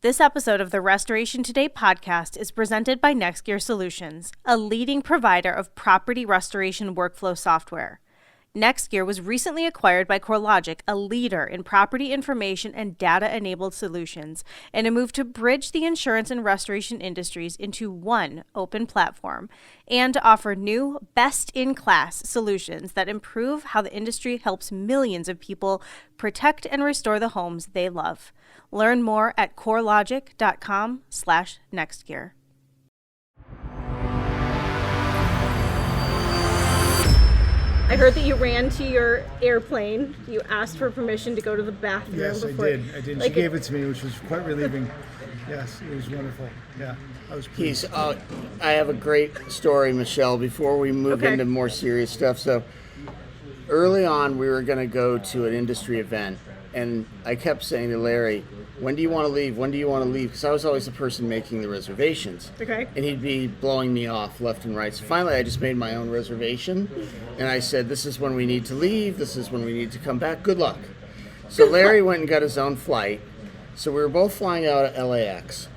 This episode of the Restoration Today podcast is presented by NextGear Solutions, a leading provider of property restoration workflow software. NextGear was recently acquired by CoreLogic, a leader in property information and data-enabled solutions, in a move to bridge the insurance and restoration industries into one open platform and to offer new, best-in-class solutions that improve how the industry helps millions of people protect and restore the homes they love. Learn more at corelogic.com/nextgear. I heard that you ran to your airplane. You asked for permission to go to the bathroom. Yes, before. I did. She gave it to me, which was quite relieving. Yes, it was wonderful. Yeah, I was pleased. I have a great story, Michelle, before we move into more serious stuff. So early on, we were going to go to an industry event, and I kept saying to Larry, when do you want to leave? When do you want to leave? Because I was always the person making the reservations. Okay. And he'd be blowing me off left and right. So finally, I just made my own reservation. And I said, this is when we need to leave. This is when we need to come back. Good luck. So Larry went and got his own flight. So we were both flying out of LAX.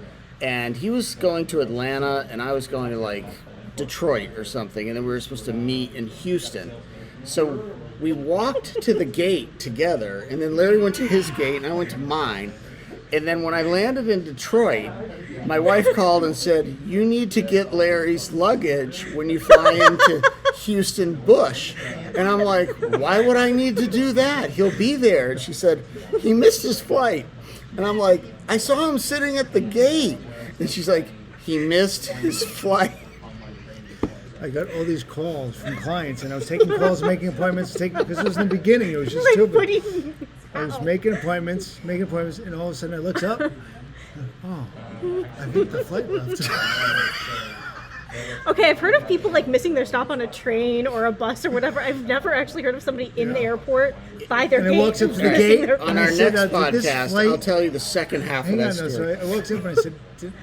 And he was going to Atlanta, and I was going to, like, Detroit or something. And then we were supposed to meet in Houston. So we walked to the gate together. And then Larry went to his gate, and I went to mine. And then when I landed in Detroit, my wife called and said, you need to get Larry's luggage when you fly into Houston Bush. And I'm like, why would I need to do that? He'll be there. And she said, he missed his flight. And I'm like, I saw him sitting at the gate. And she's like, he missed his flight. I got all these calls from clients, and I was taking calls, making appointments, because it was in the beginning. It was just stupid. I was making appointments, and all of a sudden I looked up. Oh, I think the flight left. Okay, I've heard of people like missing their stop on a train or a bus or whatever. I've never actually heard of somebody in the airport by their And I gate. walked up to the gate. On our next podcast, I'll tell you the second half of that story. So I walked up and I said, did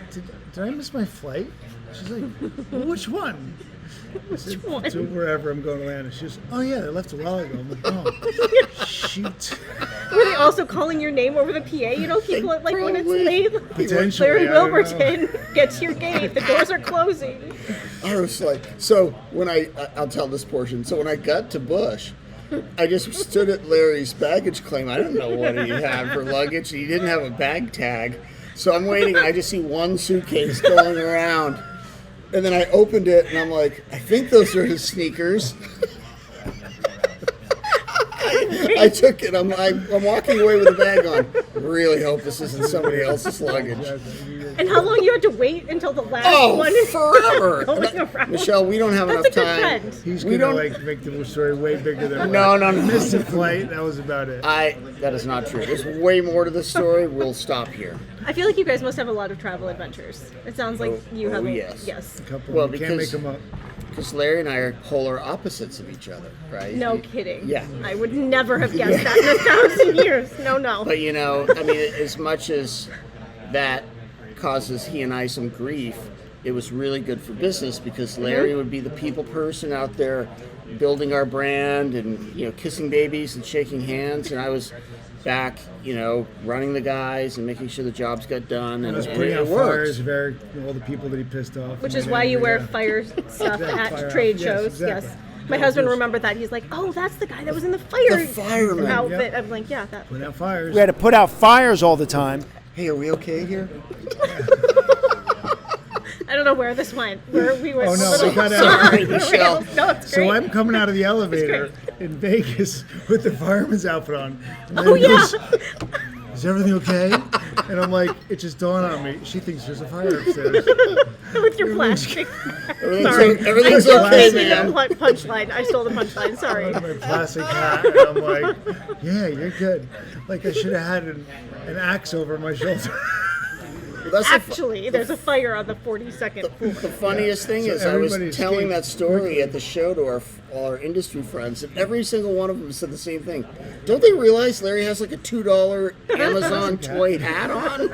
I miss my flight? She's like, well, which one? I said, to wherever I'm going to land. And she goes, oh yeah, I left a while ago. I'm like, oh, shoot. Were they also calling your name over the PA? You know, people like when it's late. Potentially, Larry Wilberton, get to your gate. The doors are closing. I was like, so when I'll tell this portion. So when I got to Bush, I just stood at Larry's baggage claim. I didn't know what he had for luggage. He didn't have a bag tag. So I'm waiting, and I just see one suitcase going around. And then I opened it, and I'm like, I think those are his sneakers. I took it. I'm walking away with a bag on. Really hope this isn't somebody else's luggage. And how long you had to wait until the last one? Forever. Going around? Michelle, we don't have enough time. Trend. He's going to make the story way bigger than No. Missed the flight. That was about it. That is not true. There's way more to this story. We'll stop here. I feel like you guys must have a lot of travel adventures. It sounds like you have. Yes. A couple. Well, You can't make them up. Because Larry and I are polar opposites of each other, right? No kidding. Yeah. I would never have guessed that in 1,000 years. No. But, I mean, as much as that causes he and I some grief, it was really good for business because Larry would be the people person out there building our brand and, kissing babies and shaking hands. And I was back, running the guys and making sure the jobs got done. And I was putting out fires of all the people that he pissed off. Which is why you wear fire stuff at trade shows. Exactly. Yes. My husband remembered that. He's like, oh, that's the guy that was in the fireman outfit. Yep. I'm like, yeah. That. Put out fires. We had to put out fires all the time. Hey, are we okay here? I don't know where this went. Where we were. Oh, no. We got Sorry, Michelle. No, it's great. So I'm coming out of the elevator in Vegas with the fireman's outfit on. And Oh, yeah. goes, is everything okay? And I'm like, it just dawned on me. She thinks there's a fire upstairs. With your plastic. Everything's okay, man. Punchline. I stole the punchline. Sorry. My plastic hat. And I'm like, yeah, you're good. Like I should have had an axe over my shoulder. Actually, there's a fire on the 42nd floor. The funniest thing is I was telling that story at the show to all our industry friends, and every single one of them said the same thing. Don't they realize Larry has like a $2 Amazon toy hat on?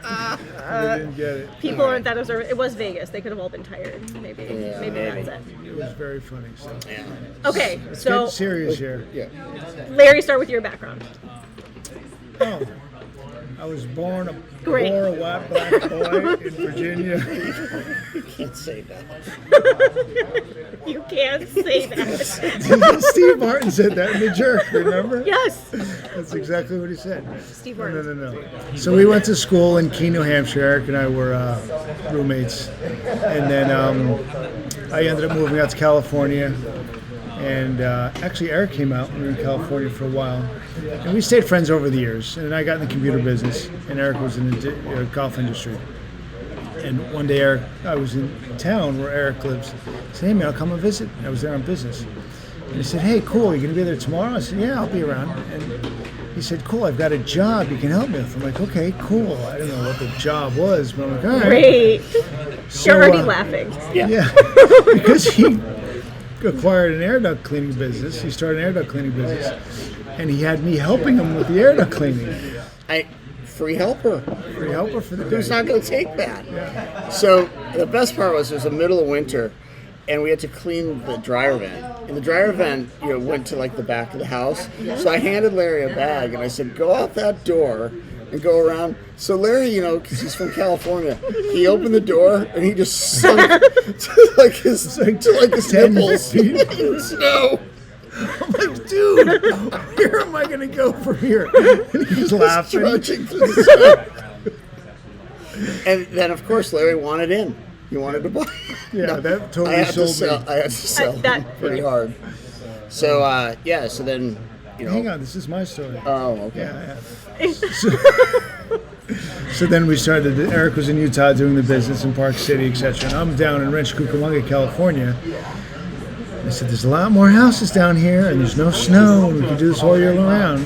I didn't get it. People aren't that observant. It was Vegas. They could have all been tired. Maybe that's it. It was very funny. So. Yeah. Okay, Let's so get serious here. Yeah. Larry, start with your background. Oh. I was born a Great. poor, white, black boy in Virginia. You can't say that. You can't say that. Steve Martin said that in The Jerk, remember? Yes. That's exactly what he said. Steve No, Martin. no. So we went to school in Keene, New Hampshire. Eric and I were roommates. And then I ended up moving out to California. And actually, Eric came out when we were in California for a while. And we stayed friends over the years. And I got in the computer business. And Eric was in the golf industry. And one day, I was in town where Eric lives. He said, hey, man, I'll come and visit. I was there on business. And he said, hey, cool, you going to be there tomorrow? I said, yeah, I'll be around. And he said, cool, I've got a job you can help me with. I'm like, okay, cool. I don't know what the job was, but I'm like, all right. Great. So, You're already laughing. Yeah, because he acquired an air duct cleaning business. He started an air duct cleaning business. And he had me helping him with the air duct cleaning. Free helper. Free helper for the Who's day. not going to take that? Yeah. So the best part was it was the middle of winter, and we had to clean the dryer vent. And the dryer vent, went to like the back of the house. So I handed Larry a bag, and I said, "Go out that door and go around." So Larry, because he's from California, he opened the door and he just sunk to like his 10 nipples in snow. I'm like, dude, where am I going to go from here? And he's laughing. Trudging through the snow. And then, of course, Larry wanted in. He wanted to buy. Yeah, that totally sold me. I had to sell him pretty hard. So, so then, Hang on, this is my story. Oh, okay. Yeah. So then we started, Eric was in Utah doing the business in Park City, etc. And I'm down in Rancho Cucamonga, California. I said, there's a lot more houses down here, and there's no snow, and we can do this all year round.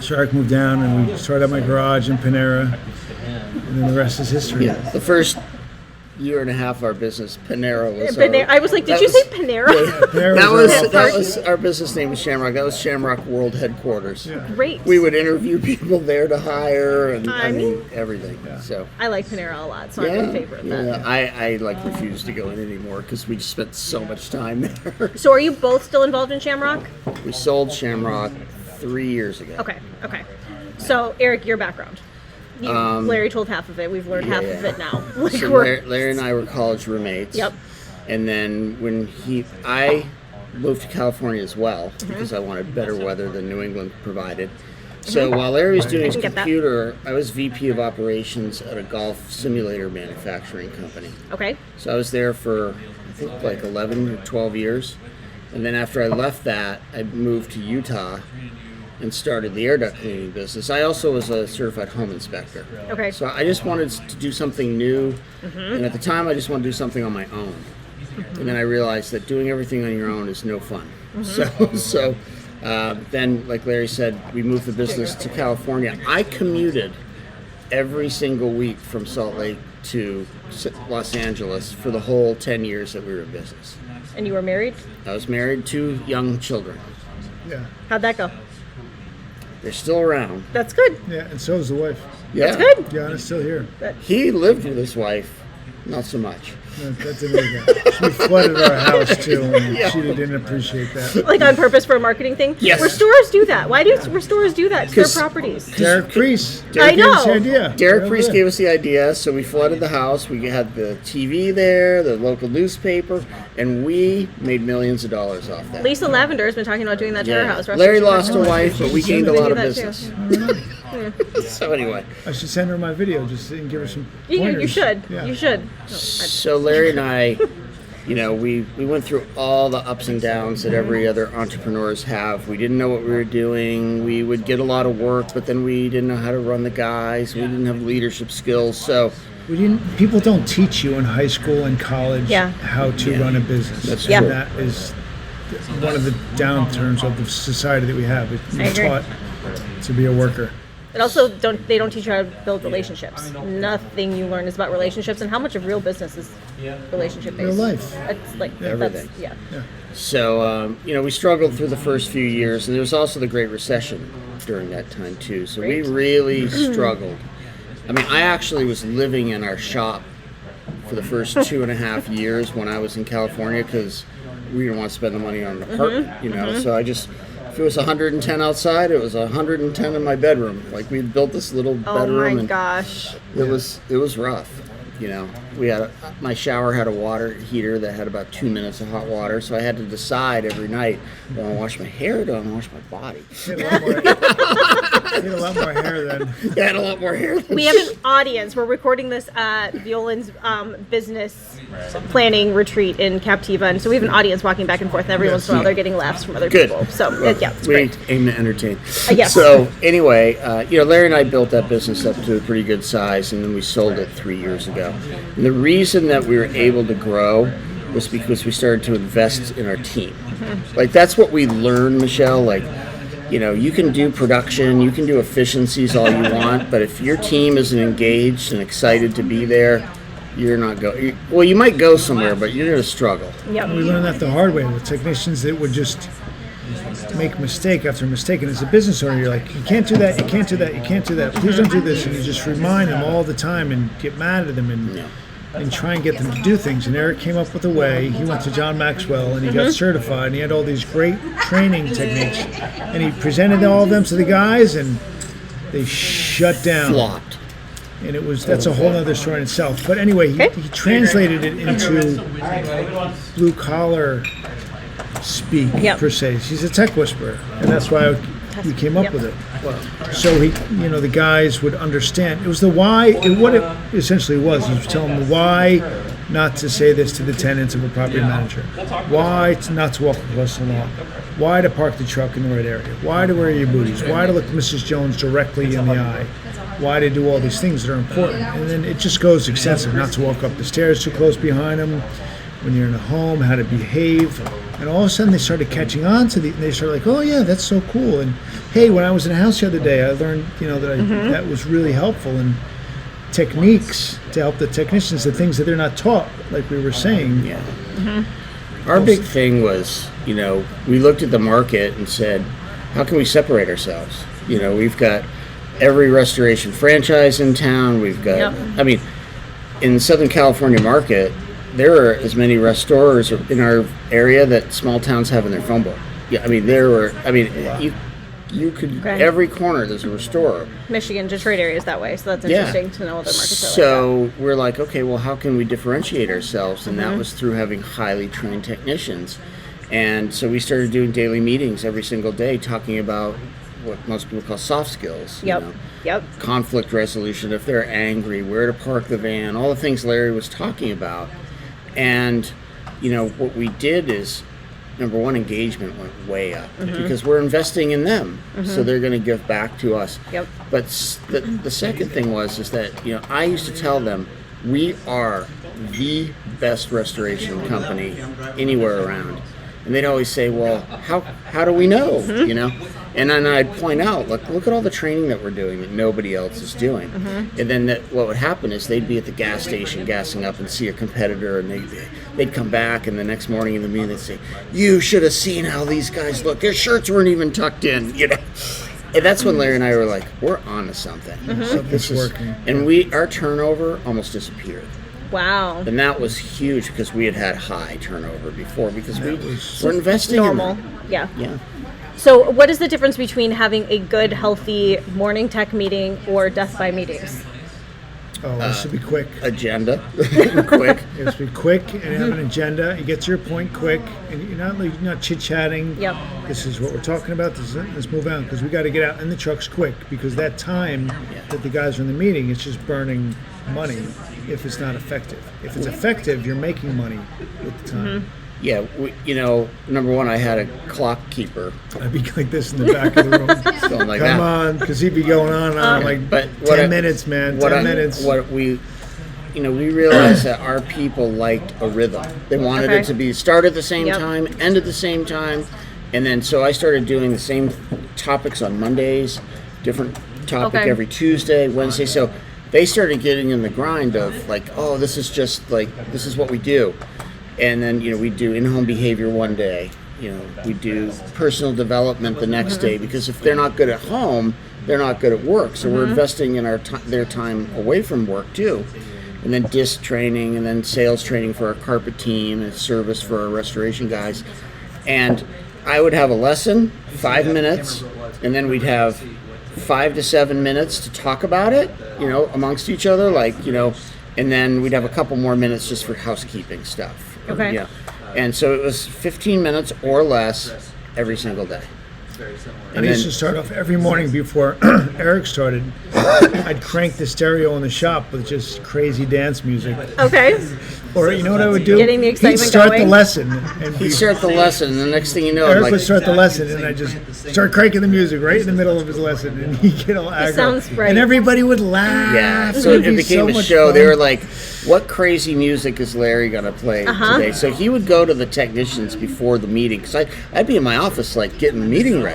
So Eric moved down, and we started up my garage in Panera, and then the rest is history. Yeah, the first year and a half of our business, Panera was I was like, did you say Panera? Panera That was our business name was Shamrock. That was Shamrock World Headquarters. Yeah. Great. We would interview people there to hire, and I mean, everything. Yeah. So I like Panera a lot, so I'm in favor of that. I refuse to go in anymore because we just spent so much time there. So are you both still involved in Shamrock? We sold Shamrock 3 years ago. Okay. So Eric, your background. Larry told half of it. We've learned half of it now. So Larry and I were college roommates. Yep. And then when I moved to California as well because I wanted better weather than New England provided. So while Larry was doing his computer, I was VP of operations at a golf simulator manufacturing company. Okay. So I was there for, I think, like 11 or 12 years. And then after I left that, I moved to Utah and started the air duct cleaning business. I also was a certified home inspector. Okay. So I just wanted to do something new. And at the time, I just wanted to do something on my own. And then I realized that doing everything on your own is no fun. So then, like Larry said, we moved the business to California. I commuted every single week from Salt Lake to Los Angeles for the whole 10 years that we were in business. And you were married? I was married, 2 young children. Yeah. How'd that go? They're still around. That's good. Yeah, and so is the wife. Yeah. That's good. Gianna's still here. He lived with his wife, not so much. No, that didn't work out. She flooded our house too, and she didn't appreciate that. Like on purpose for a marketing thing? Yes. Restorers do that. Why do restorers do that to their properties? Derek Priest. I Gave us the know. idea. Derek Right Priest there. gave us the idea, so we flooded the house. We had the TV there, the local newspaper, and we made millions of dollars off that. Lisa Lavender has been talking about doing that to her house. Larry lost a wife, but we gained a They lot do of that business. too. So anyway, I should send her my video just and give her some You pointers. should. Yeah. You should. so Larry and I, we went through all the ups and downs that every other entrepreneurs have. We didn't know what we were doing. We would get a lot of work, but then we didn't know how to run the guys. We didn't have leadership skills. So People don't teach you in high school and college Yeah. how to run a business. That's And true. that is one of the downturns of the society that we have. I You're agree. taught to be a worker. And also, they don't teach you how to build relationships. Nothing you learn is about relationships, and how much of real business is relationship based. Real life. It's like Everything. That's, yeah. So, we struggled through the first few years, and there was also the Great Recession during that time, too. So we really struggled. I mean, I actually was living in our shop for the first 2.5 years when I was in California because we didn't want to spend the money on an apartment, So I just If it was 110 outside, it was 110 in my bedroom. Like, we built this little bedroom. Oh my and gosh. It was rough. You know, my shower had a water heater that had about 2 minutes of hot water, so I had to decide every night, do I want to wash my hair or do I want to wash my body? You had a lot more hair then. I had a lot more hair than We have an audience. We're recording this at Violand's business planning retreat in Captiva, and so we have an audience walking back and forth, and every once in a while they're getting laughs from other Good. people. So, yeah, it's we great. aim to entertain. Yes. So anyway, Larry and I built that business up to a pretty good size, and then we sold it 3 years ago. And the reason that we were able to grow was because we started to invest in our team. Like, that's what we learned, Michelle. Like, you can do production, you can do efficiencies all you want, but if your team isn't engaged and excited to be there, you're not going. Well, you might go somewhere, but you're going to struggle. Yep. We learned that the hard way with technicians that would just make mistake after mistake. And as a business owner, you're like, you can't do that, you can't do that, you can't do that. Please don't do this. And you just remind them all the time and get mad at them and try and get them to do things. And Eric came up with a way. He went to John Maxwell and he got certified. And he had all these great training techniques. And he presented all of them to the guys and they shut down. Flopped. And that's a whole other story in itself. But anyway, he translated it into blue collar speak, per se. He's a tech whisperer, and that's why we came up with it. So the guys would understand. It was the why. What it essentially was, he was telling them why not to say this to the tenants of a property manager, why not to walk across the lawn, why to park the truck in the right area, why to wear your booties, why to look Mrs. Jones directly in the eye, why to do all these things that are important. And then it just goes extensive, not to walk up the stairs too close behind them, when you're in a home, how to behave. And all of a sudden they started catching on to they started like, oh yeah, that's so cool. And hey, when I was in a house the other day, I learned, that that was really helpful. And techniques to help the technicians, the things that they're not taught, like we were saying. Yeah. Our big thing was, we looked at the market and said, how can we separate ourselves? We've got every restoration franchise in town. We've got, in the Southern California market, there are as many restorers in our area that small towns have in their phone book. Yeah, you could, every corner there's a restorer. Michigan, Detroit area is that way, so that's interesting to know other markets are so like that. We're like, okay, well, how can we differentiate ourselves? And that was through having highly trained technicians. And so we started doing daily meetings every single day talking about what most people call soft skills. Yep. Conflict resolution, if they're angry, where to park the van, all the things Larry was talking about. And, what we did is, number one, engagement went way up because we're investing in them. So they're going to give back to us. Yep. But the second thing is that, I used to tell them, we are the best restoration company anywhere around. And they'd always say, well, how do we know, And then I'd point out, look at all the training that we're doing that nobody else is doing. And then what would happen is they'd be at the gas station gassing up and see a competitor, and they'd come back, and the next morning in the meeting they'd say, you should have seen how these guys look. Their shirts weren't even tucked in, And that's when Larry and I were like, we're on to something. Something's working. And our turnover almost disappeared. Wow. And that was huge because we had high turnover before because we're investing normal. in them. Yeah. So what is the difference between having a good, healthy morning tech meeting or death by meetings? Oh, this should be quick. Agenda. Quick. It should be quick and have an agenda. You get to your point quick, and you're not chit-chatting. Yep. This is what we're talking about. Let's move on because we got to get out in the trucks quick because that time that the guys are in the meeting, it's just burning money if it's not effective. If it's effective, you're making money with the time. Yeah, number one, I had a clock keeper. I'd be like this in the back of the room. Something like Come that. on, because he'd be going on and on. I'm like, 10 minutes, man, 10 minutes. What we realized that our people liked a rhythm. They wanted it to be start at the same time, end at the same time. And then so I started doing the same topics on Mondays, different topic every Tuesday, Wednesday. So they started getting in the grind of like, oh, this is what we do. And then, we do in-home behavior one day. We do personal development the next day because if they're not good at home, they're not good at work. So we're investing in their time away from work too. And then disc training and then sales training for our carpet team and service for our restoration guys. And I would have a lesson, 5 minutes, and then we'd have 5 to 7 minutes to talk about it, amongst each other, and then we'd have a couple more minutes just for housekeeping stuff. Okay. Yeah. And so it was 15 minutes or less every single day. And I used to start off every morning before Eric started. I'd crank the stereo in the shop with just crazy dance music. Okay. Or you know what I would do? Getting the excitement He'd start going. the lesson. And He'd start the lesson, and the next thing you know, Eric would start the lesson, and I just start cranking the music right in the middle of his lesson, and he'd get all aggro. sounds right. And everybody would laugh. yeah, so It'd it be became so a much show. fun. They were like, what crazy music is Larry going to play today? So he would go to the technicians before the meeting, because I'd be in my office, getting the meeting ready.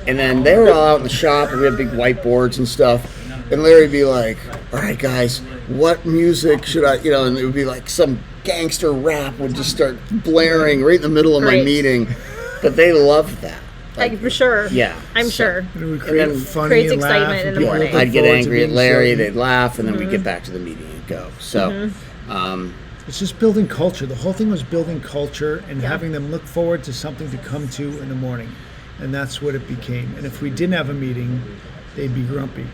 And then they were all out in the shop, and we had big whiteboards and stuff. And Larry would be like, all right, guys, what music should I, and it would be like some gangster rap would just start blaring right in the middle of my Great. meeting. But they loved that. For sure. Yeah. I'm sure. And it would create then funny creates and laugh, excitement and in the people would morning. look I'd get forward to angry at being Larry, silly. they'd laugh, and then we'd get back to the meeting and go. So, It's just building culture. The whole thing was building culture and having them look forward to something to come to in the morning. And that's what it became. And if we didn't have a meeting, they'd be grumpy.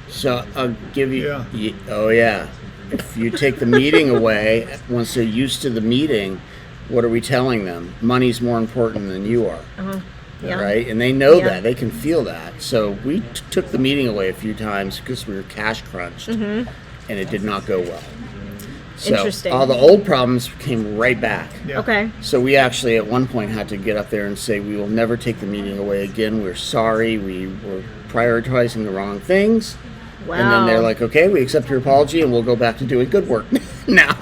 So I'll give you. Yeah. Oh yeah. If you take the meeting away, once they're used to the meeting, what are we telling them? Money's more important than you are, Yeah. right? And they know Yeah. that. They can feel that. So we took the meeting away a few times because we were cash crunched, and it did not go well. So Interesting. all the old problems came right back. Yeah. Okay. So we actually at one point had to get up there and say, we will never take the meeting away again. We're sorry. We were prioritizing the wrong things. Wow. And then they're like, okay, we accept your apology and we'll go back to doing good work now.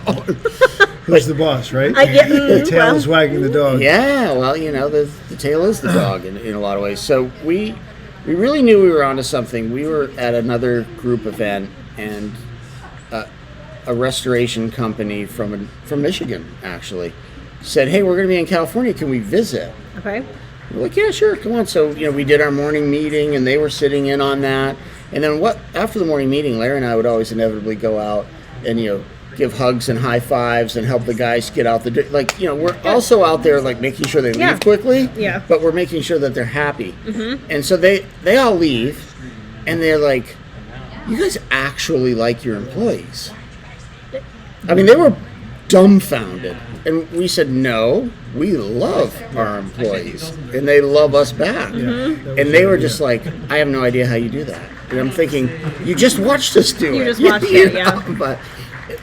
Who's the boss, right? I get The tail is wagging the dog. Yeah, well, the tail is the dog in a lot of ways. So we really knew we were onto something. We were at another group event, and a restoration company from Michigan actually said, hey, we're going to be in California. Can we visit? Okay. We're like, yeah, sure, come on. So, we did our morning meeting, and they were sitting in on that. And then after the morning meeting, Larry and I would always inevitably go out and, give hugs and high fives and help the guys get out the door. We're also out there, making sure they Yeah. leave quickly, Yeah. but we're making sure that they're happy. And so they all leave, and they're like, you guys actually like your employees. I mean, they were dumbfounded. And we said, no, we love our employees, and they love us back. And they were just like, I have no idea how you do that. And I'm thinking, you just watched us do it. You just watched it, yeah. But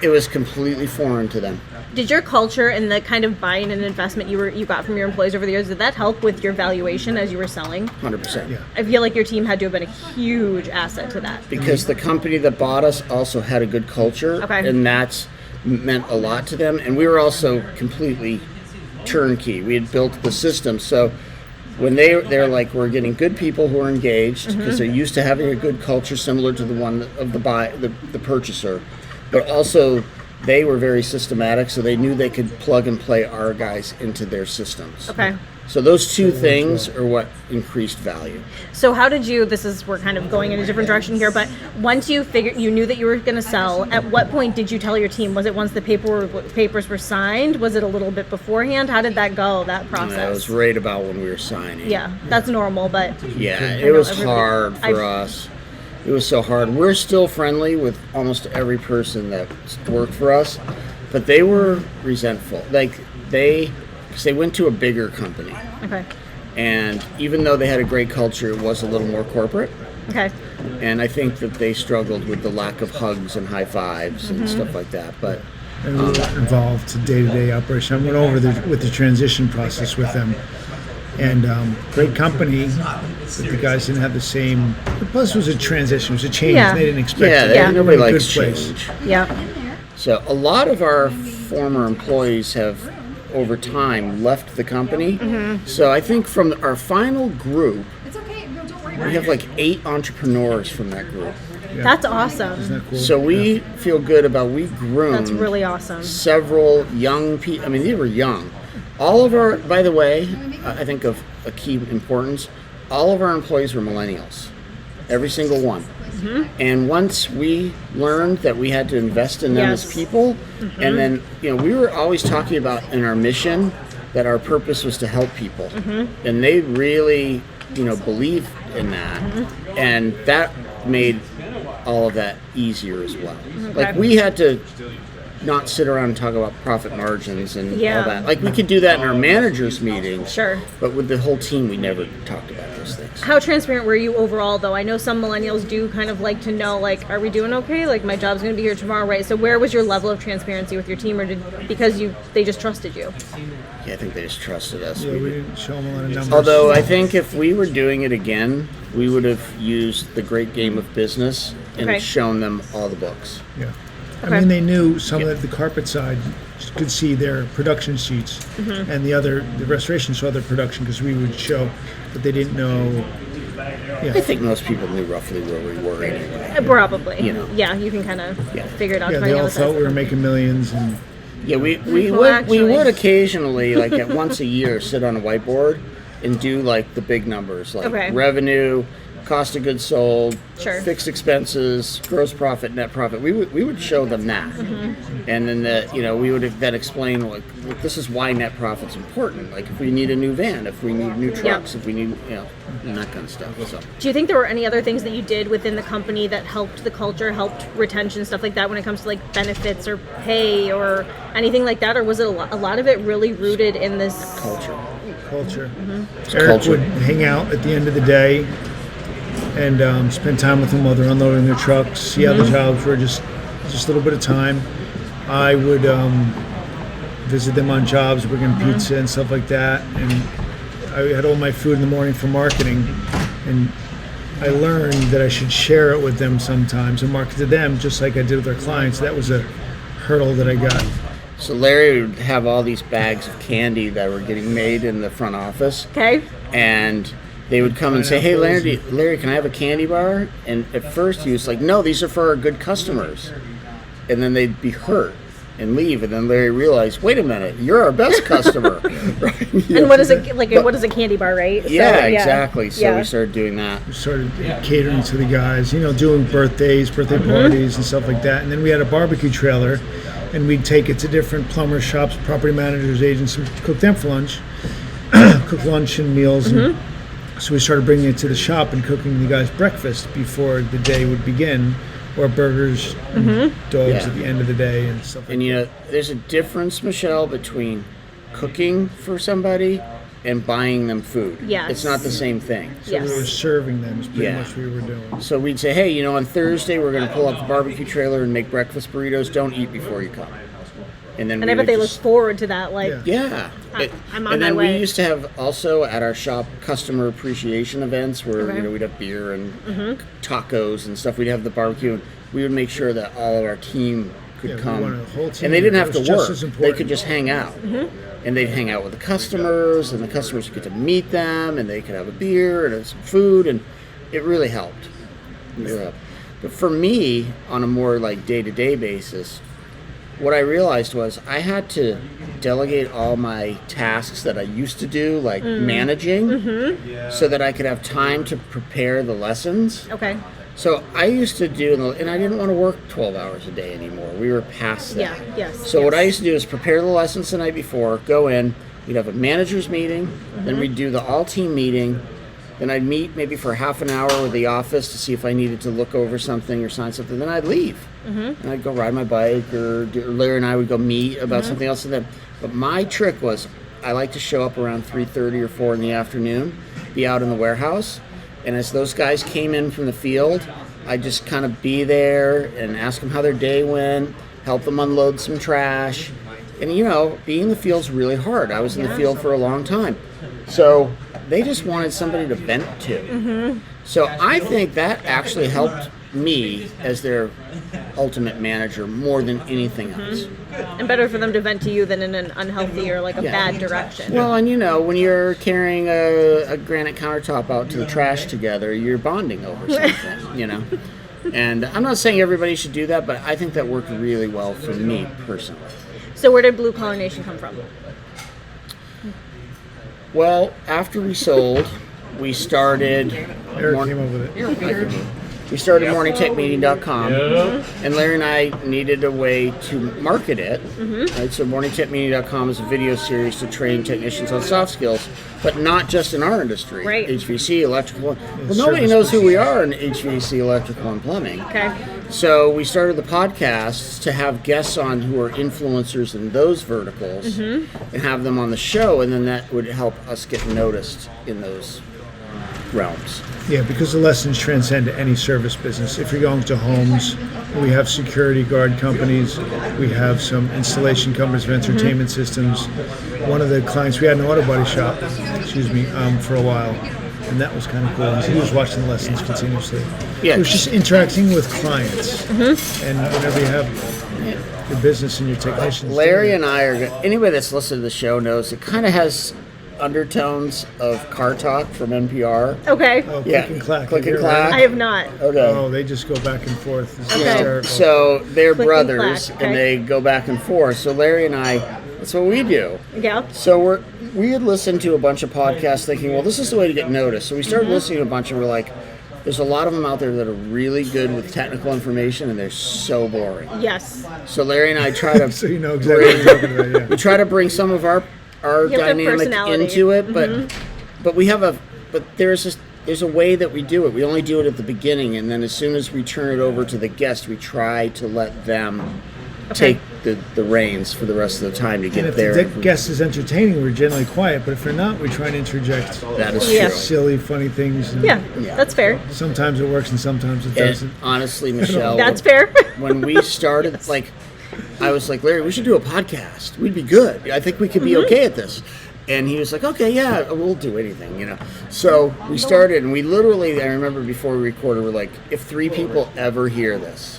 it was completely foreign to them. Did your culture and the kind of buy-in and investment you got from your employees over the years, did that help with your valuation as you were selling? 100%. Yeah. I feel like your team had to have been a huge asset to that. Because the company that bought us also had a good culture, Okay. and that's meant a lot to them. And we were also completely turnkey. We had built the system, so when they're like, we're getting good people who are engaged because they're used to having a good culture similar to the one of the purchaser, but also they were very systematic, so they knew they could plug and play our guys into their systems. Okay. So those two things are what increased value. So how did you, we're kind of going in a different direction here, but once you knew that you were going to sell, at what point did you tell your team? Was it once the papers were signed? Was it a little bit beforehand? How did that go, that process? That was right about when we were signing. Yeah, that's normal, but... Yeah, I it know was everybody- hard for us. It was so hard. We're still friendly with almost every person that worked for us, but they were resentful. Because they went to a bigger company. Okay. And even though they had a great culture, it was a little more corporate. Okay. And I think that they struggled with the lack of hugs and high fives and stuff like that. But And we were involved to day-to-day operation. I went over with the transition process with them. And great company, but the guys didn't have the same. Plus, it was a transition. It was a change. Yeah. They didn't expect yeah, it. Yeah. nobody They were in a likes good place. change. Yeah. So a lot of our former employees have, over time, left the company. So I think from our final group, It's okay. No, don't worry we about have it. like 8 entrepreneurs from that group. That's awesome. Isn't that cool? So we feel good about, we groomed That's really awesome. several young people. I mean, they were young. All of our, by the way, I think of a key importance, all of our employees were millennials. Every single one. And once we learned that we had to invest in them Yes. as people, and then, we were always talking about in our mission, that our purpose was to help people. And they really, believed in that. And that made all of that easier as well. Like, we had to not sit around and talk about profit margins and all that. Like, we could do that in our managers meeting. Sure. But with the whole team, we never talked about those things. How transparent were you overall, though? I know some millennials do kind of like to know, like, are we doing okay? Like, my job's going to be here tomorrow, right? So where was your level of transparency with your team, or because they just trusted you? Yeah, I think they just trusted us. Yeah, we didn't show them a lot of numbers. Although I think if we were doing it again, we would have used the great game of business and shown them all the books. Yeah. I mean, they knew some of the carpet side could see their production sheets, and the restoration saw their production because we would show, but they didn't know. Yeah. I think most people knew roughly where we were anyway. Probably. Yeah, you can kind of figure it out. Yeah, they all thought we were making millions, and yeah, we would occasionally, like at once a year, sit on a whiteboard and do like the big numbers, like revenue, cost of goods sold, fixed expenses, gross profit, net profit. We would show them that, and then we would then explain like this is why net profit's important. Like if we need a new van, if we need new trucks, if we need and that kind of stuff. So. Do you think there were any other things that you did within the company that helped the culture, helped retention, stuff like that, when it comes to like benefits or pay or anything like that, or was it a lot of it really rooted in this culture? Eric would hang out at the end of the day and spend time with them while they're unloading their trucks, see how the jobs were, just a little bit of time. I would visit them on jobs, bring them pizza and stuff like that. And I had all my food in the morning for marketing. And I learned that I should share it with them sometimes and market to them just like I did with our clients. That was a hurdle that I got. So Larry would have all these bags of candy that were getting made in the front office. Okay. And they would come and say, "Hey, Larry, can I have a candy bar?" And at first he was like, "No, these are for our good customers." And then they'd be hurt and leave. And then Larry realized, "Wait a minute, you're our best customer." Right? And what is it like? What is a candy bar, right? Yeah, exactly. So we started doing that. We started catering to the guys, doing birthday parties and stuff like that. And then we had a barbecue trailer, and we'd take it to different plumber shops, property managers, agents, and cook them for lunch, cook lunch and meals. And so we started bringing it to the shop and cooking the guys breakfast before the day would begin, or burgers, and dogs at the end of the day and stuff like that. And there's a difference, Michelle, between cooking for somebody and buying them food. Yes. It's not the same thing. So we were serving them is pretty much what we were doing. So we'd say, "Hey, on Thursday we're going to pull up the barbecue trailer and make breakfast burritos. Don't eat before you come." And then I bet they look forward to that. Like, I'm on my way. And then we used to have also at our shop customer appreciation events where we'd have beer and tacos and stuff. We'd have the barbecue, and we would make sure that all of our team could come. We wanted a whole team. And they didn't have to work. As They could just hang out. And they'd hang out with the customers, and the customers would get to meet them, and they could have a beer and some food, and it really helped. But for me, on a more like day-to-day basis, what I realized was I had to delegate all my tasks that I used to do, like managing, so that I could have time to prepare the lessons. Okay. So I used to do, and I didn't want to work 12 hours a day anymore. We were past that. So what I used to do is prepare the lessons the night before, go in, we'd have a manager's meeting, then we'd do the all-team meeting, then I'd meet maybe for half an hour with the office to see if I needed to look over something or sign something, then I'd leave. And I'd go ride my bike, or Larry and I would go meet about something else. But my trick was I like to show up around 3:30 or 4 in the afternoon, be out in the warehouse, and as those guys came in from the field, I'd just kind of be there and ask them how their day went, help them unload some trash. And being in the field's really hard. I was in the field for a long time. So they just wanted somebody to vent to. So I think that actually helped me as their ultimate manager more than anything else. And better for them to vent to you than in an unhealthy or like a bad direction. Well, and when you're carrying a granite countertop out to the trash together, you're bonding over something, And I'm not saying everybody should do that, but I think that worked really well for me personally. So where did Blue Collar Nation come from? Well, after we sold, we started... Eric came up with it. we started morningtechmeeting.com, and Larry and I needed a way to market it. Right? So morningtechmeeting.com is a video series to train technicians on soft skills, but not just in our industry. Right. HVAC, electrical. Well, nobody knows who we are in HVAC, electrical, and plumbing. Okay. So we started the podcasts to have guests on who are influencers in those verticals and have them on the show, and then that would help us get noticed in those realms. Yeah, because the lessons transcend any service business. If you're going to homes, we have security guard companies, we have some installation companies of entertainment systems. One of the clients, we had an auto body shop, for a while, and that was kind of cool. He was watching the lessons continuously. Yeah. It was just interacting with clients, and whenever you have your business and your technicians. Larry and I anybody that's listened to the show knows it kind of has undertones of car talk from NPR. Okay. Oh, Yeah, click and clack. click You and get it right? clack. I have not. Okay. Oh, they just go back and forth. It's Okay. hysterical. So they're Click and brothers, clack, and okay. they go back and forth. So Larry and I, that's what we do. Yeah. So we had listened to a bunch of podcasts thinking, well, this is the way to get noticed. So we started listening to a bunch, and we're like, there's a lot of them out there that are really good with technical information, and they're so boring. Yes. So Larry and I try to So you know exactly what I'm talking about, yeah. we try to bring some of our have their dynamic personality. into it, but we have there's a way that we do it. We only do it at the beginning, and then as soon as we turn it over to the guest, we try to let them take the reins for the rest of the time to And get if there. the guest is entertaining, we're generally quiet. But if they're not, we try and interject That is Yeah. true. silly, funny things. And Yeah. That's fair. sometimes it works and sometimes it And doesn't. honestly, Michelle, That's fair. when we started, I was like, Larry, we should do a podcast. We'd be good. I think we could be okay at this. And he was like, okay, yeah, we'll do anything, So we started, and we literally, I remember before we recorded, we're like, if 3 people ever hear this,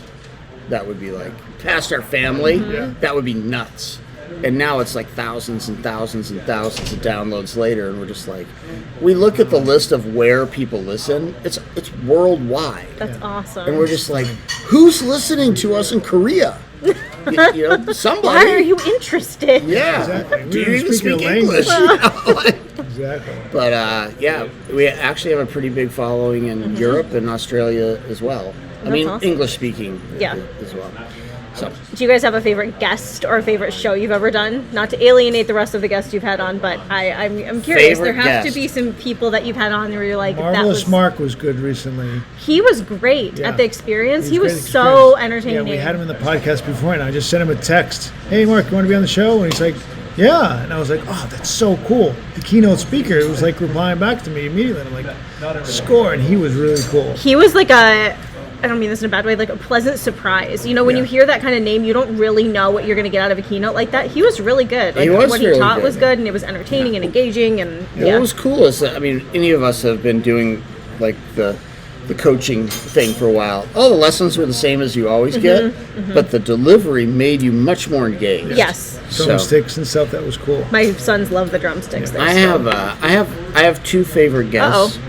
that would be like, past our family, that would be nuts. And now it's like thousands and thousands and thousands of downloads later, and we're just like, we look at the list of where people listen, it's worldwide. That's awesome. And we're just like, who's listening to us in Korea? Somebody. Why are you interested? Yeah. Exactly. We Do you don't even speak speak your English? Exactly. But yeah, we actually have a pretty big following in Europe and Australia as well. I mean, awesome. English speaking Yeah. as well. So Do you guys have a favorite guest or a favorite show you've ever done? Not to alienate the rest of the guests you've had on, but I'm curious. Favorite There have to guest. be some people that you've had on where you're like, Marvelous Mark was good recently. he was great Yeah. at the experience. He It was great so experience. entertaining. Yeah, we had him in the podcast before, and I just sent him a text. Hey, Mark, you want to be on the show? And he's like, yeah. And I was like, oh, that's so cool. The keynote speaker was like replying back to me immediately. And I'm like, score. And he was really cool. He was like I don't mean this in a bad way, like a pleasant surprise. When Yeah. you hear that kind of name, you don't really know what you're going to get out of a keynote like that. He was really good. Like, He was what really he taught good. was good, and it was entertaining and engaging. And what was cool is that, I mean, any of us have been doing like the coaching thing for a while. All the lessons were the same as you always get, but the delivery made you much more engaged. Yes. Drumsticks and stuff, that was cool. My sons love the drumsticks. There, I have 2 favorite guests.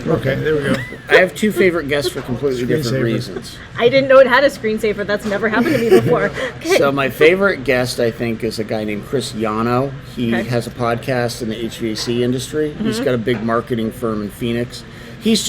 Okay, there we go. I have 2 favorite guests for completely different Screensaver. reasons. I didn't know it had a screensaver. That's never happened to me before. Okay. So my favorite guest, I think, is a guy named Chris Yano. He Okay. has a podcast in the HVAC industry. He's got a big marketing firm in Phoenix. He's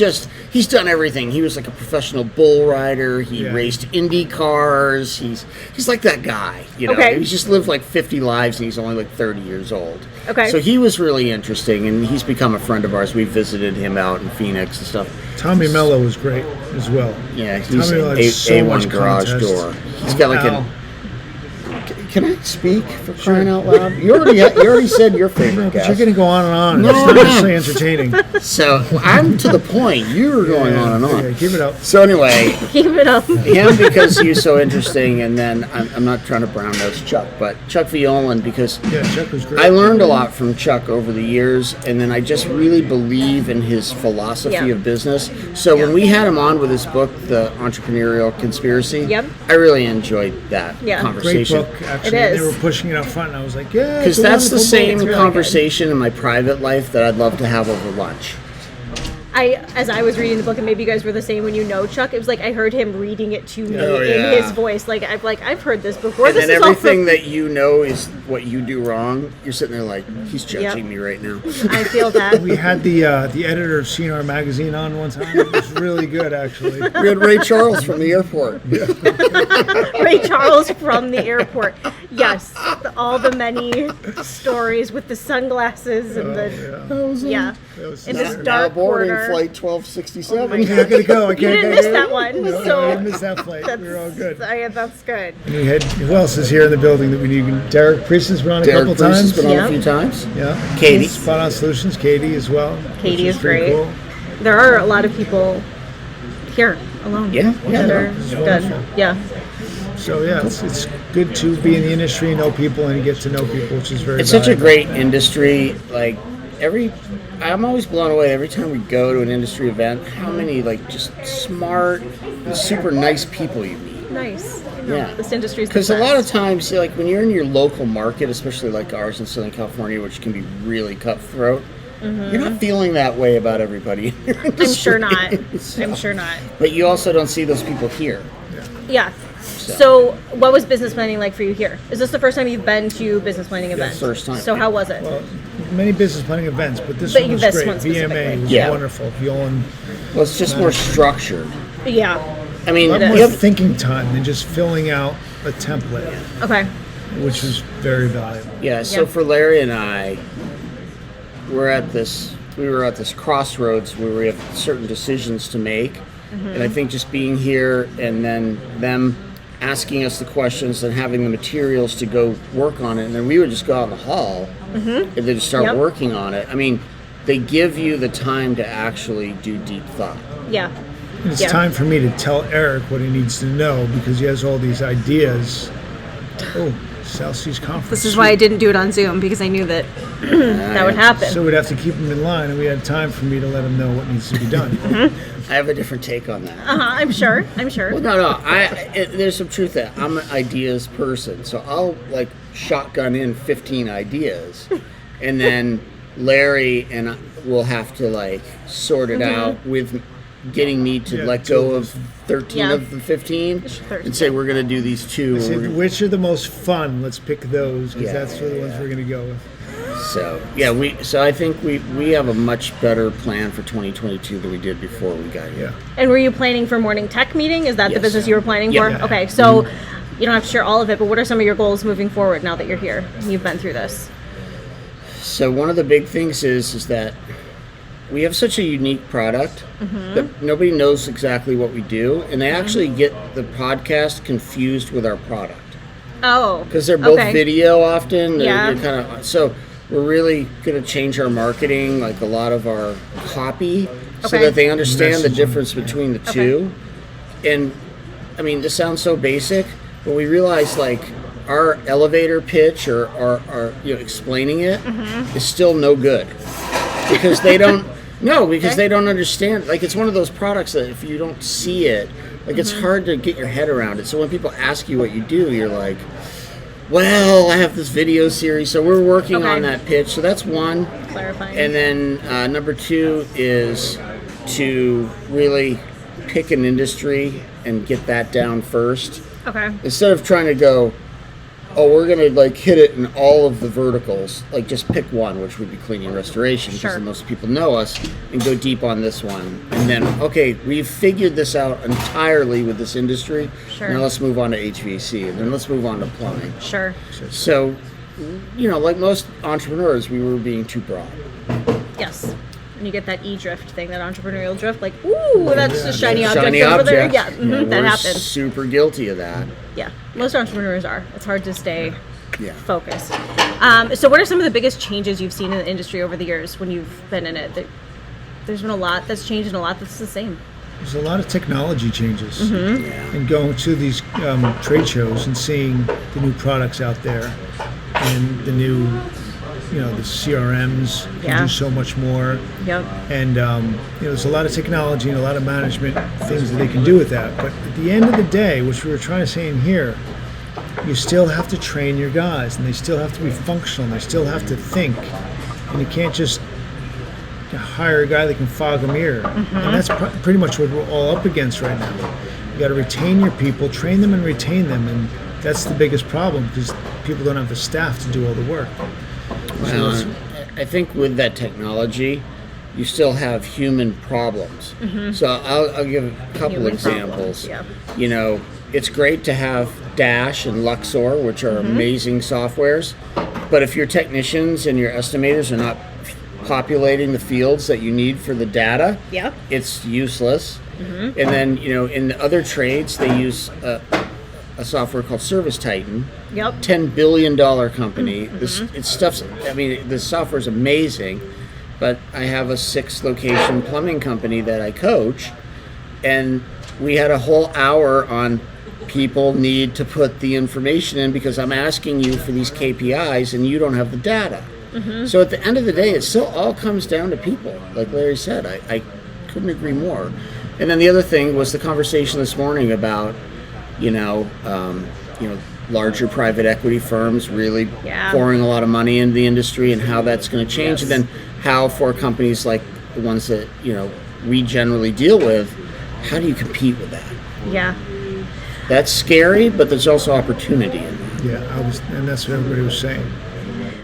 done everything. He was like a professional bull rider. He Yeah. raced Indy cars. He's like that guy, Okay. He's just lived like 50 lives, and he's only like 30 years old. Okay. So he was really interesting, and he's become a friend of ours. We visited him out in Phoenix and stuff. Tommy Mello was great as well. Yeah, he's Tommy Mello had so A1 much garage contest. door. He's And got like Al. Can I speak for crying out loud? You already said your favorite But guest. you're going to go on and on. No, it's not I'm not. necessarily entertaining. So I'm to the point. You're going on and on. Yeah, give it up. So anyway, Keep it up. him because he's so interesting, and then I'm not trying to brown nose Chuck, but Chuck Violand because Yeah, Chuck was great. I learned a lot from Chuck over the years, and then I just really believe in his philosophy Yeah. of business. So when we had him on with his book, The Entrepreneurial Conspiracy, Yep. I really enjoyed that Yeah. Great conversation. book, actually. It is. They were pushing it up front, and I was like, yeah. Because it's a that's the wonderful book. same It's really conversation in my private life that I'd love to have over lunch. as I was reading the book, and maybe you guys were the same when you know Chuck, it was like I heard him reading it to me in his voice. I've heard this before. And this then is everything that you know is what you do wrong. You're sitting there like, he's judging me right now. I feel that. We had the editor of CNR magazine on one time. It was really good, actually. We had Ray Charles from the airport. Ray Charles from the airport. Yes, all the many stories with the sunglasses and in this dark boarding corner. flight 1267. I gotta go. You didn't miss that one, No, so I didn't miss that flight. We were all good. That's good. And we had, who else is here in the building that we need? Derek Priest has been on a couple Derek Priest has times. been on a few times. Yeah. Katie. Spot On Solutions, Katie as well. Katie which is pretty great. Cool. There are a lot of people here alone. Yeah, that are it's good. wonderful. Yeah. So yeah, it's good to be in the industry, know people, and get to know people, which is very It's such a valuable. great industry. I'm always blown away every time we go to an industry event, how many just smart and super nice people you meet. Nice. Yeah. This industry is Because a lot of times, when you're in your local market, especially like ours in Southern California, which can be really cutthroat, you're not feeling that way about everybody in your industry. I'm sure not. So- I'm sure not. But you also don't see those people here. Yeah. So, what was business planning like for you here? Is this the first time you've been to business planning events? first time. So, how was it? Well, many business planning events, but this But one was this great. one VMA specifically. was Yeah. wonderful. Violand, Well, it's just more structured. Yeah. I mean, a lot It more is. you have- thinking time than just filling out a template, Okay. which was very valuable. yeah. So Yeah. for Larry and I, we were at this crossroads where we have certain decisions to make, and I think just being here and then them asking us the questions and having the materials to go work on it, and then we would just go out in the hall and then just start Yep. working on it. I mean, they give you the time to actually do deep thought. Yeah. And it's Yeah. time for me to tell Eric what he needs to know because he has all these ideas. Oh, South Seas Conference. This is why I didn't do it on Zoom, because I knew that that would happen. So we'd have to keep him in line, and we had time for me to let him know what needs to be done. I have a different take on that. I'm sure. Well, no. There's some truth there. I'm an ideas person, so I'll shotgun in 15 ideas, and then Larry and I will have to sort it out with getting me to Yeah, let two go of of 13 Yeah. of the 15 13. and say we're going to do these two. I said, We're gonna- which are the most fun? Let's pick those because Yeah, that's the ones we're going to go with. So I think we have a much better plan for 2022 than we did before we got here. Yeah. And were you planning for morning tech meeting? Is that the Yes. business you were planning Yeah. for? Okay, so you don't have to share all of it, but what are some of your goals moving forward now that you're here and you've been through this? So one of the big things is that we have such a unique product that nobody knows exactly what we do, and they actually get the podcast confused with our product Oh. because they're both okay. video often. Yeah. So we're really going to change our marketing, a lot of our copy, so Okay. that they understand the Messaging. difference between the two. And I mean, this sounds so basic, but we realize our elevator pitch or our explaining it is still no good because they don't. No, because they don't understand. It's one of those products that if you don't see it, it's hard to get your head around it. So when people ask you what you do, you're like, well, I have this video series. So we're working Okay. on that pitch. So that's one. Clarifying. And then number two is to really pick an industry and get that down first. Okay. Instead of trying to go, oh, we're going to hit it in all of the verticals, just pick one, which would be cleaning and restoration, because Sure. most people know us, and go deep on this one. And then, okay, we've figured this out entirely with this industry. Sure. Now let's move on to HVAC, and then let's move on to plumbing. Sure. So, like most entrepreneurs, we were being too broad. Yes. And you get that e-drift thing, that entrepreneurial drift, ooh, that's a shiny object Shiny over there. object. Yeah, that we're happens. super guilty of that. Yeah, most entrepreneurs are. It's hard to stay Yeah. focused. So what are some of the biggest changes you've seen in the industry over the years when you've been in it? There's been a lot that's changed and a lot that's the same. There's a lot of technology changes, and going to these trade shows and seeing the new products out there, and the new, the CRMs can Yeah. do so much more. Yep. And there's a lot of technology and a lot of management things that they can do with that. But at the end of the day, which we were trying to say in here, you still have to train your guys, and they still have to be functional, and they still have to think, and you can't just hire a guy that can fog a mirror. And that's pretty much what we're all up against right now. You got to retain your people, train them and retain them, and that's the biggest problem because people don't have the staff to do all the work. Well, I think with that technology, you still have human problems. So I'll give a couple Human examples. problems, You know, it's great to have Dash and Luxor, which are amazing softwares, but if your technicians and your estimators are not populating the fields that you need for the data, Yep. it's useless. And then, you know, in the other trades, they use a software called Service Titan. Yep. $10 billion company. The software is amazing, but I have a 6-location plumbing company that I coach, and we had a whole hour on people need to put the information in because I'm asking you for these KPIs and you don't have the data. So at the end of the day, it still all comes down to people. Like Larry said, I couldn't agree more. And then the other thing was the conversation this morning about, larger private equity firms really pouring a lot of money into the industry and how that's going to change. And then how for companies like the ones that, we generally deal with, how do you compete with that? Yeah. That's scary, but there's also opportunity in that. Yeah, and that's what everybody was saying.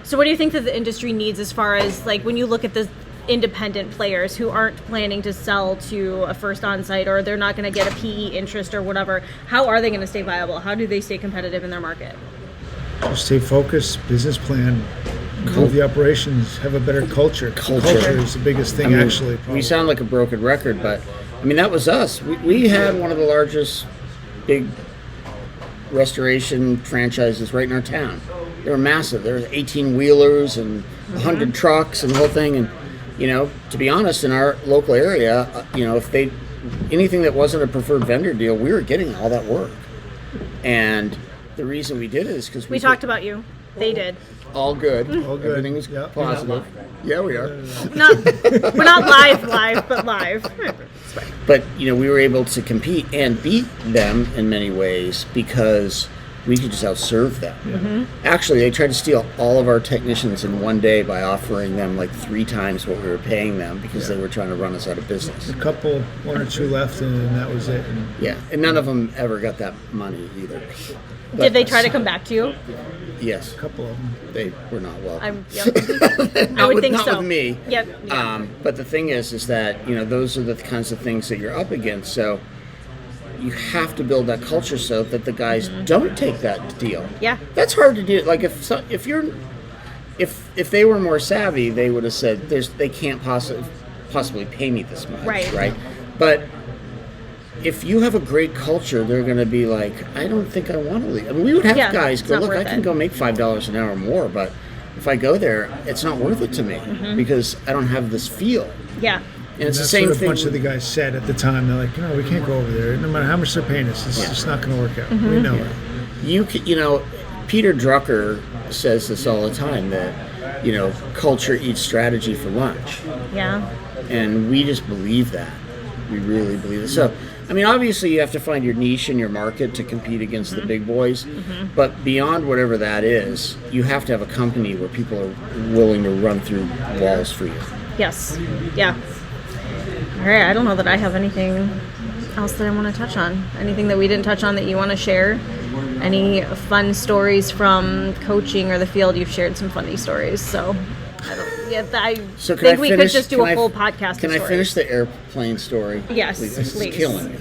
So what do you think that the industry needs as far as, like, when you look at the independent players who aren't planning to sell to a first on-site, or they're not going to get a PE interest or whatever, how are they going to stay viable? How do they stay competitive in their market? Just stay focused, business plan, improve the operations, have a better culture. Culture is the biggest thing, actually. We sound like a broken record, but, that was us. We had one of the largest big restoration franchises right in our town. They were massive. There were 18-wheelers and 100 trucks and the whole thing. And, to be honest, in our local area, if anything that wasn't a preferred vendor deal, we were getting all that work. And the reason we did it is because we talked about you. They did. All good. All good. Everything was positive. Yeah, we are. We're not live, but live. But, we were able to compete and beat them in many ways because we could just outserve them. Actually, they tried to steal all of our technicians in one day by offering them like 3 times what we were paying them because they were trying to run us out of business. One or two left, and that was it. And none of them ever got that money either. Did they try to come back to you? Yes. A couple of them. They were not welcome. I would think not so. with me. Yep. But the thing is that, those are the kinds of things that you're up against. So you have to build that culture so that the guys don't take that deal. Yeah. That's hard to do. Like if they were more savvy, they would have said they can't possibly pay me this much. Right. But if you have a great culture, they're going to be like, I don't think I want to leave. We would have guys go, look, I can go make $5 an hour more, but if I go there, it's not worth it to me because I don't have this feel. Yeah. And it's the that's same what thing. A bunch of the guys said at the time. They're like, we can't go over there. No matter how much they're paying us, it's just not going to work out. We know it. Peter Drucker says this all the time that, culture eats strategy for lunch. Yeah. And we just believe that. We really believe it. So, obviously you have to find your niche in your market to compete against the big boys. But beyond whatever that is, you have to have a company where people are willing to run through walls for you. Yes. Yeah. All right. I don't know that I have anything else that I want to touch on. Anything that we didn't touch on that you want to share? Any fun stories from coaching or the field? You've shared some funny stories, so I think we could just do a full podcast. Can I finish the airplane story? Yes, This please. is killing me.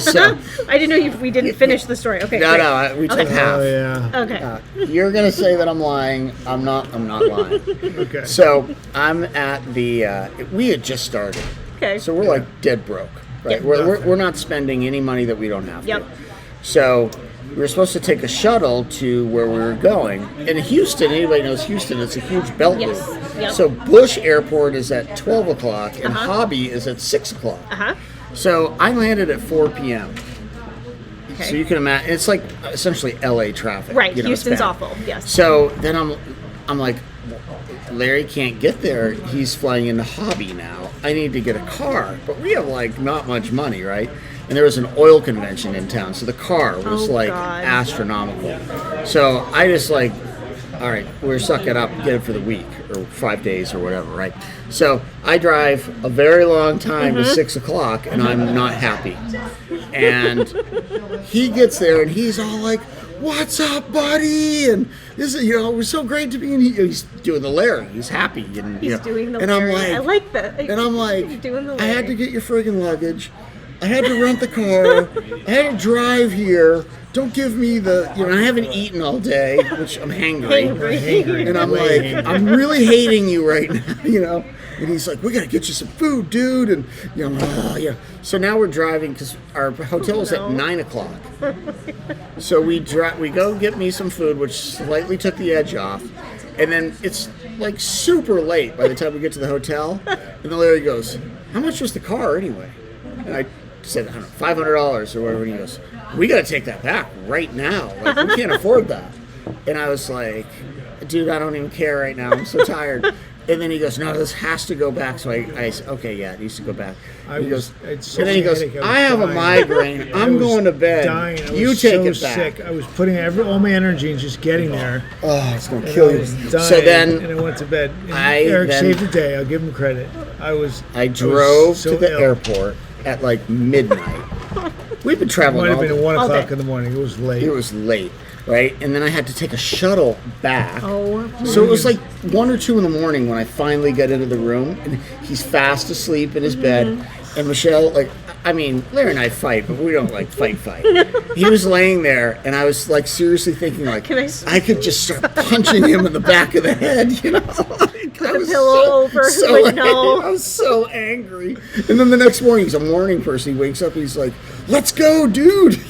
So, I didn't know we didn't finish the story. Okay. No, we took half. Oh, yeah. Okay. You're gonna say that I'm lying. I'm not lying. Okay. So I'm at the. We had just started. Okay. So we're like dead broke, right? We're not spending any money that we don't have Yep. to. So we were supposed to take a shuttle to where we were going. In Houston, anybody knows Houston, it's a huge belt loop. Yes. Yep. So Bush Airport is at 12 o'clock and Hobby is at 6 o'clock. So I landed at 4 p.m. Okay. So you can imagine, it's like essentially LA traffic. Right. It's Houston's bad. awful. Yes. So then I'm like, Larry can't get there. He's flying into Hobby now. I need to get a car. But we have like not much money, right? And there was an oil convention in town, so the car was God. astronomical. So I just all right, we're suck it up, get it for the week or 5 days or whatever, right? So I drive a very long time to 6 o'clock, and I'm not happy. And he gets there, and he's all like, "What's up, buddy?" And this is, it was so great to be in here. He's doing the Larry. He's happy. And, He's doing the and Larry. I'm like, I like that. And I'm like, He's doing the I had Larry. to get your friggin' luggage. I had to rent the car. I had to drive here. Don't give me the, I haven't eaten all day, which I'm hangry. And I'm like, I'm really hating you right now, And he's like, we got to get you some food, dude. And, So now we're driving because our hotel is at 9 o'clock. So we go get me some food, which slightly took the edge off. And then it's like super late by the time we get to the hotel. And then Larry goes, how much was the car anyway? And I said, I don't know, $500 or whatever. And he goes, we got to take that back right now. Like, we can't afford that. And I was like, dude, I don't even care right now. I'm so tired. And then he goes, no, this has to go back. So I said, okay, yeah, it needs to go back. And then he goes, I have a migraine. I'm going to bed. You take it back. Sick. I was putting all my energy into just getting there. Oh, it's going to kill you. So then, and I went to bed. And Eric saved the day. I'll give him credit. I drove to the airport at like midnight. We've been traveling. It might have been at 1 o'clock in the morning. It was late. Right, and then I had to take a shuttle back. So it was like 1 or 2 in the morning when I finally got into the room, and he's fast asleep in his bed. And Michelle, Larry and I fight, but we don't fight. He was laying there, and I was seriously thinking, I could just start punching him in the back of the head, Put the pillow over. No. I was so angry. And then the next morning, he's a morning person. He wakes up, and he's like, "Let's go, dude."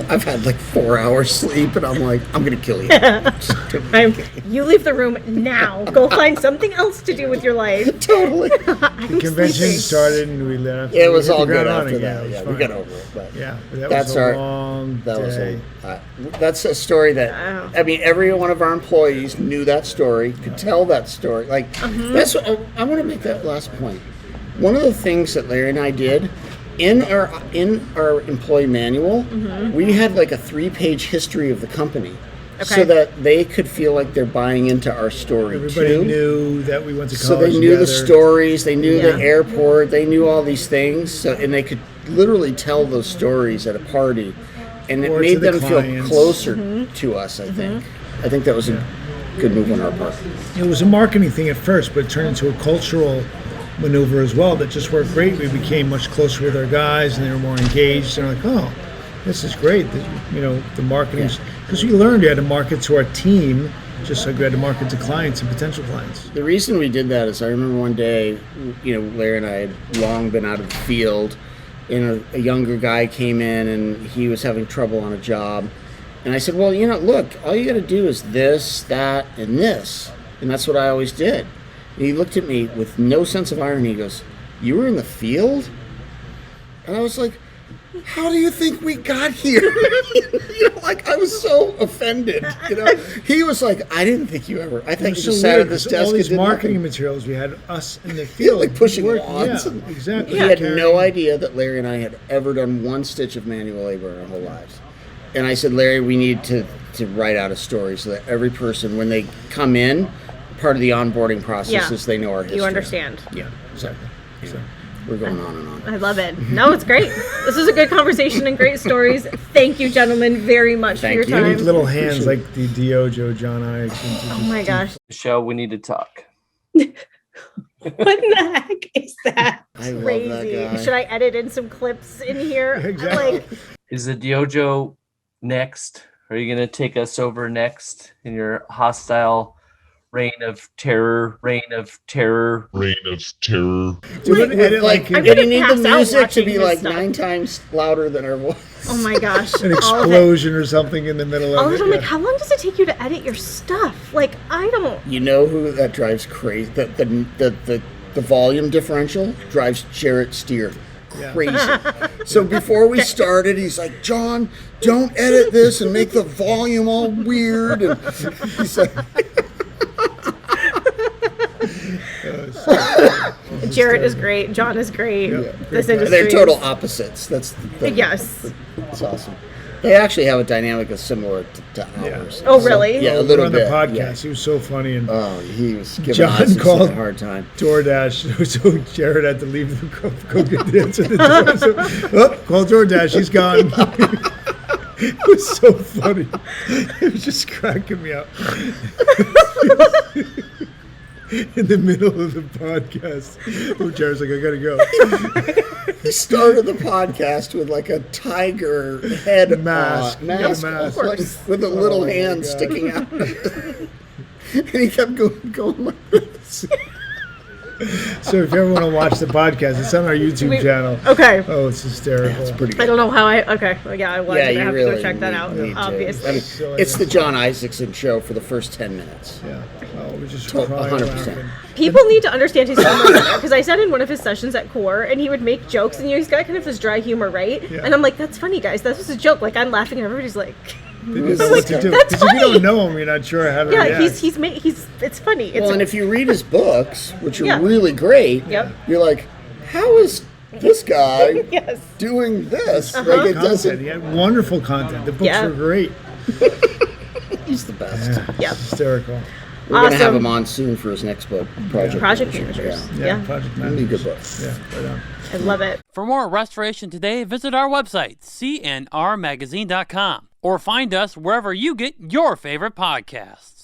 I've had 4 hours sleep, and I'm like, I'm gonna kill you. You leave the room now. Go find something else to do with your life. Totally. The convention started, and we left. It was all good after that. Yeah, we got over it. But that was a long day. That's a story that every one of our employees knew that story, could tell that story. That's what I want to make that last point. One of the things that Larry and I did in our employee manual, we had a 3-page history of the company. Okay. So that they could feel like they're buying into our story. Everybody knew that we went to college. So they knew the stories, they knew the airport, they knew all these things, and they could literally tell those stories at a party, and it made them feel closer to us. I think that was a good move on our part. It was a marketing thing at first, but it turned into a cultural maneuver as well that just worked great. We became much closer with our guys, and they were more engaged. And they're like, oh, this is great. The marketing, because we learned we had to market to our team, just like we had to market to clients and potential clients. The reason we did that is I remember one day, Larry and I had long been out of the field, and a younger guy came in, and he was having trouble on a job. And I said, well, look, all you got to do is this, that, and this. And that's what I always did. And he looked at me with no sense of irony. He goes, you were in the field? And I was like, how do you think we got here? I was so offended. He was like, I didn't think you ever. I think you just sat at this desk. All these and did marketing nothing. Materials, we had us in the field, pushing lawns. Yeah, exactly. He had no idea that Larry and I had ever done one stitch of manual labor in our whole lives. And I said, Larry, we need to write out a story so that every person, when they come in, part of the onboarding process is they know our history. You understand. Yeah, exactly. So we're going on and on. I love it. No, it's great. This was a good conversation and great stories. Thank you, gentlemen, very much for your time. You need little hands like the Diojo John Ives. Oh my gosh. Michelle, we need to talk. What the heck is that? I Crazy. love that guy. Should I edit in some clips in here? Exactly. Is the Diojo next? Are you going to take us over next in your hostile reign of terror? Do you need the music to be 9 times louder than our voice? Oh my gosh. An explosion or something in the middle of it. I'm like, how long does it take you to edit your stuff? I don't. You know who that drives crazy? The volume differential drives Jarrett Steer crazy. So before we started, he's like, John, don't edit this and make the volume all weird. And he's like, Jarrett is great. John is great. This industry. They're total opposites. That's yes. That's awesome. They actually have a dynamic that's similar to ours. Oh, really? Yeah, a We were little on the bit. podcast. yeah. He was so funny, and Oh, he was giving John us called a hard time. DoorDash. So Jared had to leave the go get the answer to the door. So, call DoorDash. He's gone. It was so funny. It was just cracking me up. In the middle of the podcast, Jared's like, I gotta go. He started the podcast with like a tiger head Mask. mask Yeah, mask. like, with a little my hand God. sticking out. And he kept going like this. So if you ever want to watch the podcast, it's on our YouTube channel. Okay. Oh, it's hysterical. It's pretty good. I don't know how okay. Well, yeah, I wanted Yeah, to you have really to go check that need- out, need to. obviously. I mean, Silly. it's the John Isaacson show for the first 10 minutes. Yeah. Oh, we just To- crying 100%. laughing. People need to understand his humor better, because I sat in one of his sessions at Core, and he would make jokes, and he's got kind of this dry humor, right? Yeah. And I'm like, that's funny, guys. That was a joke. Like, I'm laughing, and everybody's like, They just know what to do. That's Because if you funny. don't know him, you're not sure how to yeah, react. he's it's funny. It's Well, and if you read his books, which are Yeah. really great, Yep. you're like, how is this guy yes. doing this? Uh-huh. Like, it Content. doesn't. He had wonderful content. The books Yeah. were great. He's the best. Yep. Hysterical. We're going to have Awesome. him on soon for his next book, Project Managers. Yeah. Yeah, Yeah. Project Really Managers. good books. Yeah, right on. I love it. For more Restoration Today, visit our website, cnrmagazine.com, or find us wherever you get your favorite podcasts.